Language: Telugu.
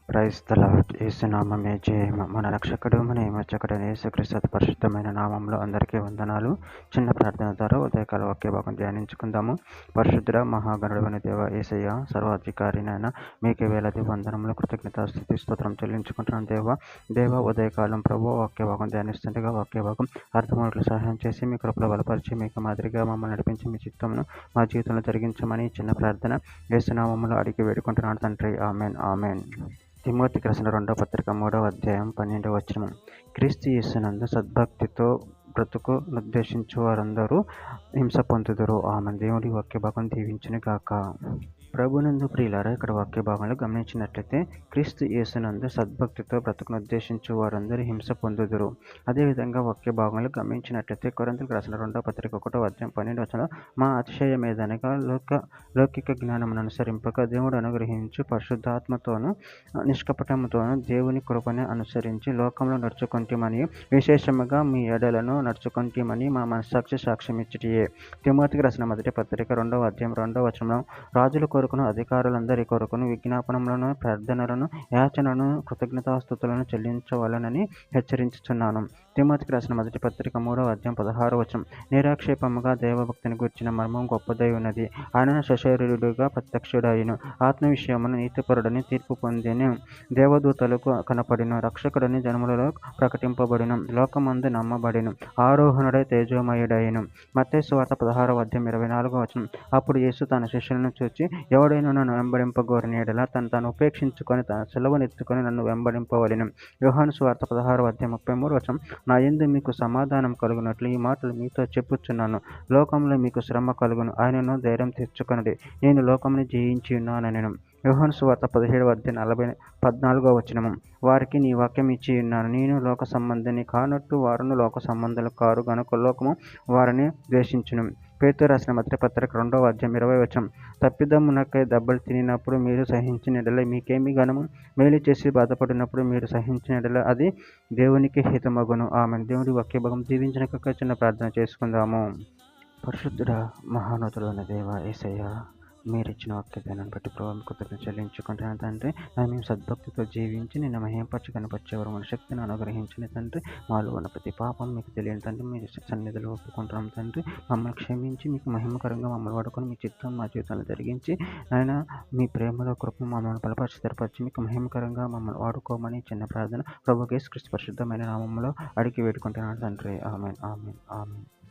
Praise the lord. యేసునామమే జయము. మన రక్షకుడు మన విమోచకుడైన యేసుక్రీస్తు అతి పరిశుద్ధమైన నామంలో అందరికీ వందనాలు. చిన్న ప్రార్థన ద్వారా ఉదయకాల వాక్య భాగం ధ్యానించుకుందాము. పరిశుద్ధుడ మహాగణుడైన దేవ యేసయ్య, సర్వాధికారినైనా మీకే వేలాది వందనములు, కృతజ్ఞత, స్తుతి, స్తోత్రం చెల్లించుకుంటున్నాను దేవ ఉదయకాలం ప్రభు వాక్య భాగం ధ్యానిస్తుండగా వాక్య భాగం అర్థమవుట్లు సహాయం చేసి మీ కృపలో బలపరిచి మీకు మాదిరిగా మమ్మల్ని నడిపించి మీ చిత్తమును మా జీవితంలో జరిగించమని చిన్న ప్రార్థన యేసునామములో అడిగి వేడుకుంటున్నాను తండ్రి. Amen amen. తిమోతికి రాసిన 2వ పత్రిక 3వ అధ్యాయం 12వ వచనం. క్రీస్తు యేసునందు సద్భక్తితో బ్రతుకునుద్దేశించు వారందరూ హింస పొందుదురు. ఆమెన్. దేవుడి వాక్య భాగం దీవించును గాక. ప్రభునందు ప్రియులారా, ఇక్కడ వాక్య భాగంలో గమనించినట్లయితే క్రీస్తు యేసునందు సద్భక్తితో బ్రతుకునుద్దేశించు వారందరూ హింస పొందుదురు. అదేవిధంగా వాక్య భాగంలో గమనించినట్లయితే కొరింథీయులకు రాసిన 2వ పత్రిక 1వ అధ్యాయం 12వ వచనం. మా అతిశయమేదనగా లౌకిక జ్ఞానమును అనుసరింపక దేవుడు అనుగ్రహించు పరిశుద్ధాత్మతోనూ నిష్కపటముతోనూ దేవుని కృపను అనుసరించి లోకంలో నడుచుకొంటిమని, విశేషముగా మీ ఎడలను నడుచుకొంటిమని మా మనస్సాక్షి సాక్ష్యమిచ్చుటియే. తిమోతికి రాసిన 1వ పత్రిక 2వ అధ్యాయం 2వ వచనం. రాజుల కొరకును అధికారులందరి కొరకును విజ్ఞాపనములను, ప్రార్థనలను, యాచనలను, కృతజ్ఞతాస్తుతులను చెల్లించవలనని హెచ్చరించుచున్నాను. తిమోతికి రాసిన 1వ పత్రిక 3వ అధ్యాయం 16వ వచనం. నిరాక్షేపముగా దేవభక్తిని గూర్చిన మర్మం గొప్పదై ఉన్నది. ఆయన సశరీరుడుగా ప్రత్యక్షుడాయను, ఆత్మ విషయమున నీతిపరుడని తీర్పు పొందెను, దేవదూతలకు కనపడెను, రక్షకుడని జనములలో ప్రకటింపబడెను, లోకమందు నమ్మబడెను, ఆరోహణుడై తేజోమయుడైను. మత్తయి సువార్త 16వ అధ్యాయం 24వ వచనం. అప్పుడు యేసు తన శిష్యులను చూచి, ఎవడైనా నన్ను వెంబడింపగోరిన యెడల తను ఉపేక్షించుకొని తన సిలువనెత్తుకొని నన్ను వెంబడింపవలెను. యోహాను సువార్త 16వ అధ్యాయం 33వ వచనం. నా యందు మీకు సమాధానం కలుగునట్లు ఈ మాటలు మీతో చెప్పుచున్నాను. లోకంలో మీకు శ్రమ కలుగును, ఆయనను ధైర్యం తెచ్చుకొనుడి, నేను లోకమును జయించి ఉన్నానెను. యోహాను సువార్త 17వ అధ్యాయం 14వ వచనము. వారికి నీ వాక్యం ఇచ్చి ఉన్నాను, నేను లోక సంబంధిని కానట్టు వారును లోక సంబంధులు కారు గనుక లోకము వారిని ద్వేషించును. పేతురు రాసిన 1వ పత్రిక 2వ అధ్యాయం 20వ వచనం. తప్పిదమునకై దెబ్బలు తినినప్పుడు మీరు సహించిన యెడల మీకేమి ఘనము? మేలు చేసి బాధపడినప్పుడు మీరు సహించిన యెడల అది దేవునికి హితమగును. ఆమెన్. దేవుడి వాక్య భాగం దీవించనక చిన్న ప్రార్థన చేసుకుందాము. పరిశుద్ధుడా మహానతుడైన దేవ యేసయ్య, మీరు ఇచ్చిన వాక్యాన్ని బట్టి ప్రభావం కృతజ్ఞత చెల్లించుకుంటున్నాను తండ్రి. మేము సద్భక్తితో జీవించి నిన్ను మహింపరచి కనపరిచేవారు మన శక్తిని అనుగ్రహించిన తండ్రి. మాలో ఉన్న ప్రతి పాపం మీకు తెలియని తండ్రి, మీ సన్నిధిలో ఒప్పుకుంటున్నాం తండ్రి. మమ్మల్ని క్షమించి మీకు మహిమకరంగా మమ్మల్ని వాడుకొని మీ చిత్తం మా జీవితాన్ని జరిగించి ఆయన మీ ప్రేమలో కృప మమ్మల్ని బలపరిచి స్థిరపరిచి మీకు మహిమకరంగా మమ్మల్ని వాడుకోమని చిన్న ప్రార్థన ప్రభు యేసుక్రీస్తు పరిశుద్ధమైన నామములో అడిగి వేడుకుంటున్నాను తండ్రి. Amen amen amen.